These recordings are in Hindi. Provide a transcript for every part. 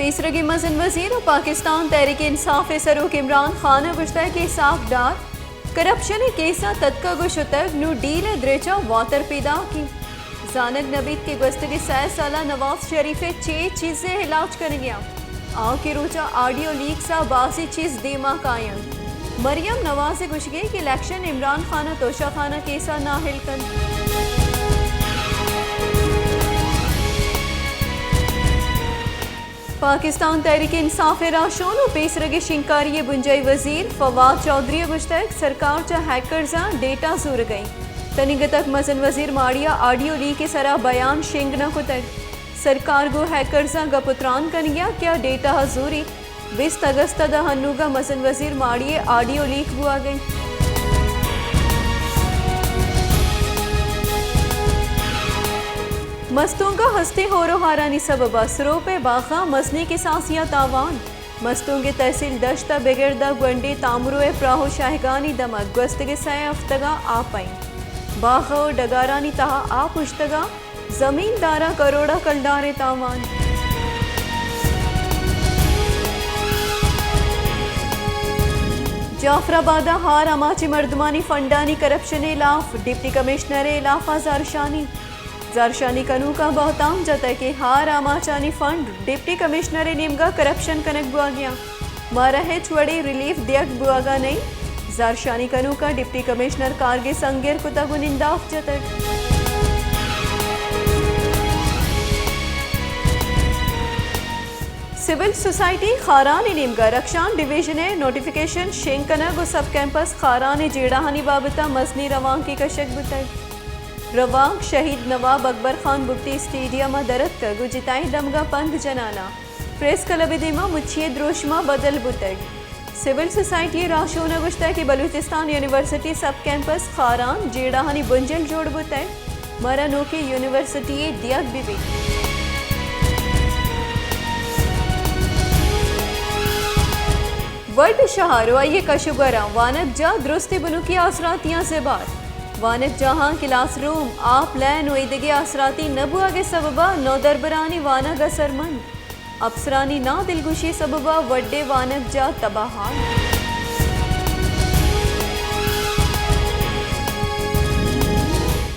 पेसरगी मजन वजीर और पाकिस्तान तहरीक इंसाफ सरूक इमरान खान गुश्ता के साफ डार करप्शन केसा तदका गुशतग नु डील द्रेचा वातर पैदा की जानक नबीद के गुस्तगी 6 साल नवाज शरीफ 6 चीजें इलाज कर गया आओ के रोचा ऑडियो लीक सा बासी चीज दीमा कायम मरियम नवाज से गुश गई कि इलेक्शन इमरान खाना तोशा खाना केसा ना हिलकन पाकिस्तान तहरीक इंसाफ राशोन और पेसरगे शिंकारी बुंजई वजीर फवाद चौधरी गुश्तक सरकार चा हैकर्स डेटा सूर गई तनिग तक मजन वजीर माड़िया ऑडियो लीक के सरा बयान शिंगना को तक सरकार गो हैकर्स गपुत्रान कनिया क्या डेटा हजूरी 20 अगस्त हन्नूगा मजन वजीर माड़िए ऑडियो लीक हुआ गई मस्तों का हस्ते होरो हारानी सबबा सरो पे बाखा मसने के सासिया तावान मस्तों के तहसील दश्ता बिगड़दा गुंडे तामरुए प्राहो शाहगानी दमक गस्त के सय अफ्तगा आ पाई बाखा और डगारानी तहा आ पुश्तगा जमींदारा करोड़ा कलडारे तावान जाफराबादा हार अमाची मर्दमानी फंडानी करप्शन इलाफ डिप्टी कमिश्नर इलाफा जारशानी कनू का बहुताम जता के हार आमाचानी फंड डिप्टी कमिश्नर निमगा करप्शन कनक बुआ गया मारा है छुड़ी रिलीफ दियक बुआगा नहीं जारशानी कनू का डिप्टी कमिश्नर कारगे संगेर कुता गुनिंदाफ जतक सिविल सोसाइटी खारान निमगा रक्षान डिवीजन नोटिफिकेशन शेंकना गो सब कैंपस खारान जेड़ाहानी बाबता मजनी रवांग की कशक बुतक रवांग शहीद नवाब अकबर खान बुक्ति स्टेडियम दरत कर गुजिताई दमगा पंथ जनाना प्रेस क्लबिदिमा मुछिए द्रोशमा बदल बुतग सिविल सोसाइटी राशोना गुश्ता की बलूचिस्तान यूनिवर्सिटी सब कैंपस खारान जेड़ाहानी बुंजल जोड़ बुतग मरा नोके यूनिवर्सिटी दियक बिबी वर्ड शहारो आइए कशुगरा वानक जा दुरुस्ती बुनु की आसरातियां से बार वानक जहां क्लासरूम आप लैन वईदगे आसराती नबुआ के सबबा नौदरबरानी वानक असरमंद अफसरानी ना दिलगुशी सबबा वड्डे वानक जा तबाहाल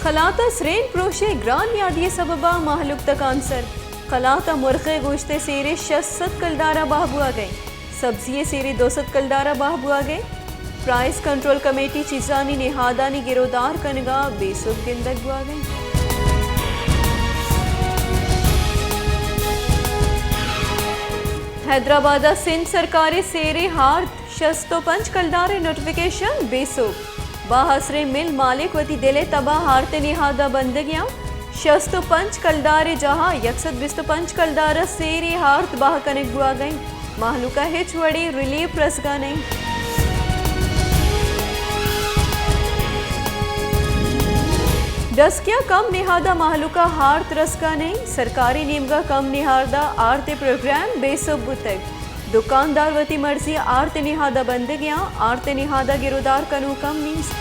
खलाता सरेन प्रोशे ग्रान यादिये सबबा महलुक तक आंसर खलाता मुर्खे गोश्ते सेरे 600 कलदारा बाहबुआ गए सब्जिये सेरे 200 कलदारा बाहबुआ गए प्राइस कंट्रोल कमेटी चीजानी निहादानी गिरोदार कनगा बेसुध गिंदक बुआ गई हैदराबाद सिंध सरकारी सेरे हार्थ शस्तो पंच कलदारे नोटिफिकेशन बेसुख बाहसरे मिल मालिक वती दिले तबाह हारते निहादा बंदगियां शस्तो पंच कलदारे जहां यकसद बिस्तो पंच कलदारा सेरे हार्थ बाह कनक बुआ गई माहलूका हिच वड़ी रिलीफ रसगा नहीं डस्किया कम निहादा माहलूका हार्थ रसका नहीं सरकारी निमगा कम निहारदा आरते प्रोग्राम बेसबुतक दुकानदार वती मर्जी आरते निहादा बंदगियां आरते निहादा गिरोदार कनू कम नीस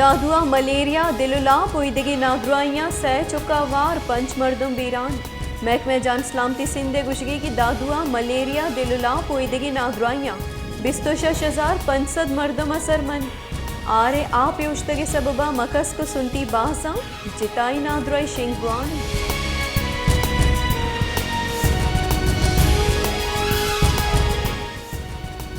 दादुआ मलेरिया दिलुला पोईदगी नादरुआइयां सह चुका वार पंच मर्दुम बीरान महकमे जान सलामती सिंधे गुशगी की दादुआ मलेरिया दिलुला पोईदगी नादरुआइयां 26,500 मर्दम असरमंद आरे आप योश्तगे सबबा मकस को सुनती बासा जिताई नादरुआई शिंगवान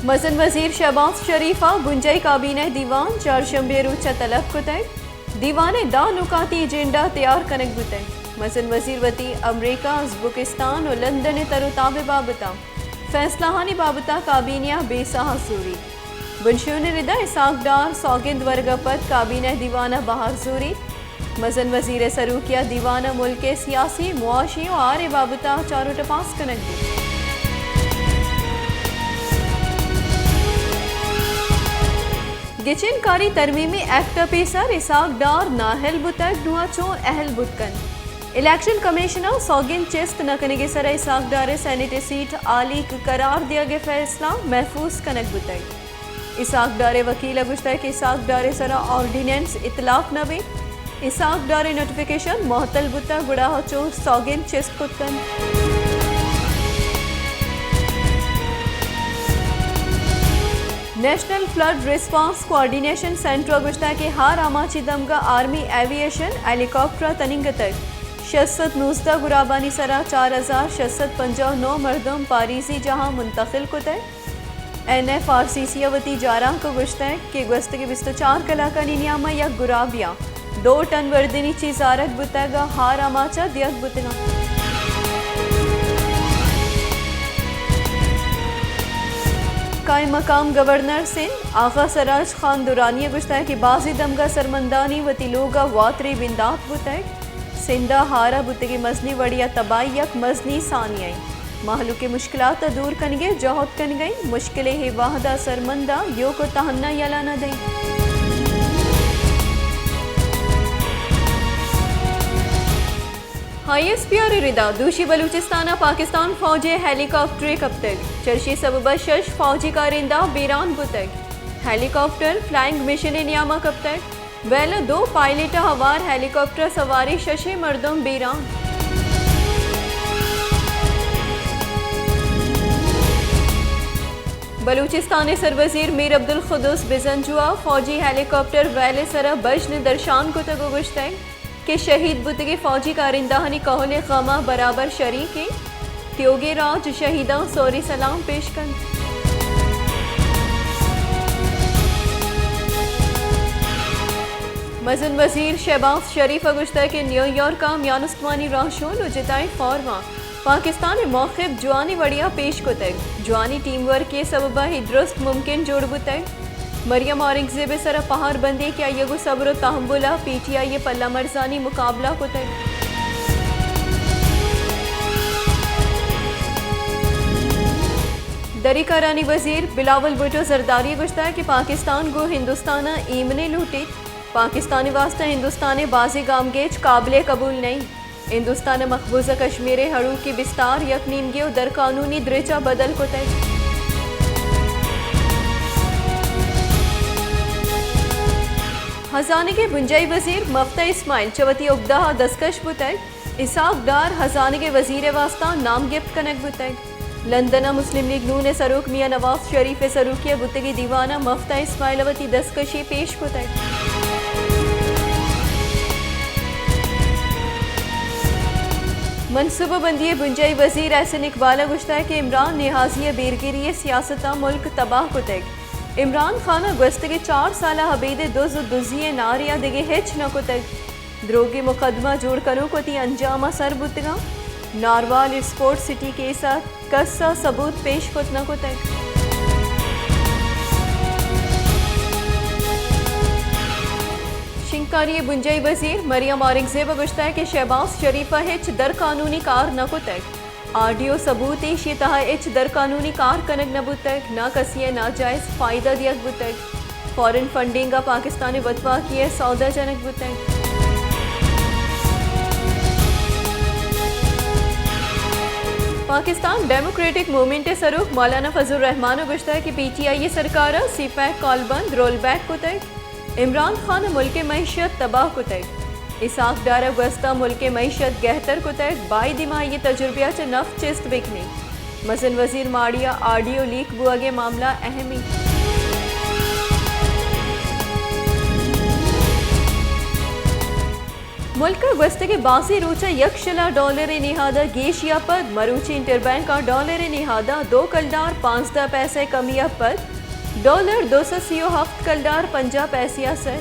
मजन वजीर शहबाज शरीफा गुंजई काबीना दीवान चारशंबे रूचा तलब कुतक दीवाने दा नुकाती एजेंडा तैयार कनक बुतक मजन वजीर वती अमरीका उज़्बेकिस्तान और लंदन तरोताबे बाबता फैसलाहानी बाबता काबीनिया बेसाह सूरी बुनशून रिदा इसाकडार सौगिंद वर्गपत काबीना दीवाना बाहर सूरी मजन वजीर सरूकिया दीवाना मुल्क के सियासी मुआशी और आरे बाबता चारों टपास कनक दी गिचिनकारी तरमीमी एक्ट पेसर इसाकडार नाहल बुतक नुआचो अहल बुतकन इलेक्शन कमिश्नर सौगिन चिस्त नकने के सरा इसाकडार सेनेट सीट आली करार दिया गया फैसला महफूज कनक बुतक इसाकडार वकील गुश्ता के इसाकडार सरा ऑर्डिनेंस इतलाक नबे इसाक डारे नोटिफिकेशन मोहतल बुता गुड़ा हचो सौगिन चेस्ट कुतकन national flood response coordination centre गुश्ता के हार आमाची दमगा आर्मी एविएशन हेलीकॉप्टर तनिंगतक 619 गुराबानी सरा 4659 मरदम पारीसी जहां मुंतकिल कुतक NFRCC वती जारा को गुश्ता है कि गस्त के 24 कलाका नियामा या गुराबिया 2 टन वर्दिनी चीजारक बुतगा हार आमाचा दियक बुतना काय मकाम गवर्नर सिंध आगा सराज खान दुरानी गुश्ता है कि बाजी दमगा सरमंदानी वती लोगा वातरी बिंदात बुतक सिंधा हारा बुतगी मजनी वड़िया तबाई यक मजनी सानियाई माहलू के मुश्किलात दूर कनगे जौहद कन गई मुश्किलें ही वाहदा सरमंदा यो को तहन्ना यला न दई ISPR रिदा दूशी बलूचिस्ताना पाकिस्तान फौजी हेलीकॉप्टर कब तक चर्ची सबब शश फौजी कारिंदा बीरान बुतक हेलीकॉप्टर फ्लाइंग मिशन नियामा कब तक वेला 2 पायलट हवार हेलीकॉप्टर सवारी शशे मर्दम बीरान बलूचिस्तानी सरवजीर मीर अब्दुल खुदूस बिजंजुआ फौजी हेलीकॉप्टर वैले सरा बजन दर्शान को तक गुश्तै के शहीद बुतगे फौजी कारिंदाहनी कहले गमा बराबर शरीके त्योगे राज शहीदा सोरी सलाम पेश कर मजन वजीर शहबाज शरीफ गुश्ता के न्यूयॉर्क का म्यानुस्मानी राशूल उजिताई फौरमा पाकिस्तान मौक़िफ़ जुआनी वड़िया पेश को तक जुआनी टीम वर्क के सबबा ही दुरुस्त मुमकिन जोड़ बुतक मरियम औरंगजेब सरा पहाड़ बंदी क्या यगो सब्र तहम्बुला PTI पल्ला मरजानी मुकाबला को तक दरी करानी वजीर बिलावल भुट्टो जरदारी गुश्ता है कि पाकिस्तान को हिंदुस्ताना ईमने लूटी पाकिस्तानी वास्ता हिंदुस्तानी बाजी गामगेज काबिल कबूल नहीं हिंदुस्तान मकबूजा कश्मीर हड़ू की बिस्तार यकनीमगे दर कानूनी द्रेचा बदल को तय हजाने के बुंजाई वजीर मफ्ता इस्माइल चवती उब्दा दस्कश बुतक इसाक डार हजाने के वजीर वास्ता नाम गिफ्ट कनक बुतक लंदना मुस्लिम लीग नून सरूक मियाँ नवाज शरीफ सरूकिया बुतगी दीवाना मफ्ता इस्माइल वती दस्कशी पेश बुतक मनसूबा बंदी बुंजाई वजीर एहसन इकबाल गुश्ता है कि इमरान निहाजिया बेरगिरी सियासता मुल्क तबाह कुतक इमरान खाना गस्त के 4 साल हबीदे दुजिए नारिया दिगे हेच न कुतक द्रोगी मुकदमा जोड़ करो को ती अंजामा सर बुतगा नारवाल स्पोर्ट सिटी केसा कस्सा सबूत पेश कुत न कुतक शिंकारी बुंजाई वजीर मरियम औरंगजेब गुश्ता है कि शहबाज शरीफा हिच दर कानूनी कार न कुतक आडियो सबूत ये तहा इच दर कानूनी कार कनक न बुतक ना कसिए नाजायज फायदा दियक बुतक फॉरेन फंडिंग का पाकिस्तानी वतवा किए सौदा जनक बुतक पाकिस्तान डेमोक्रेटिक मूवमेंट सरूख मौलाना फजल रहमान गुश्ता है कि PTI सरकार CPAC कॉलबंद रोल बैक कुतक इमरान खान मुल्क मैशियत तबाह कुतक इसाक डारा गस्ता मुल्क मैशत गहतर कुतक बाई दिमाही तजुर्बिया च नफ चिस्त बिकनी मसन वजीर माड़िया आडियो लीक बुआगे मामला अहमी मुल्क गस्त के बासी रूचा यकशला डॉलर निहादा गेशिया पद मरूची इंटरबैंक का डॉलर निहादा 2 कलदार 5 पैसे कमिया पद डॉलर 237 कलदार 50 पैसिया सर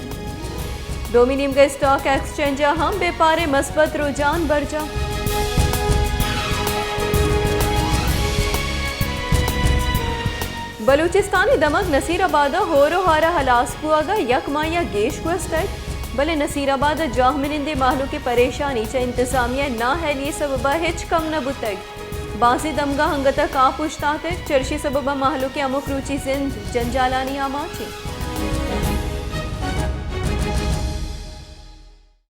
डोमिनियम का स्टॉक एक्सचेंज हम बेपारे मस्बत रुझान बरजा बलूचिस्तानी दमक नसीराबाद होरो हारा हलास पुआगा यक माया गेश गुस्तक भले नसीराबाद जाहमिनिंदे माहलू की परेशानी च इंतजामिया ना है लिए सबबा हिच कम न बुतक बाजी दमगा हंगता का पुछता चर्शी सबबा माहलू के अमुक रुचि जिंद जंजालानी आमाची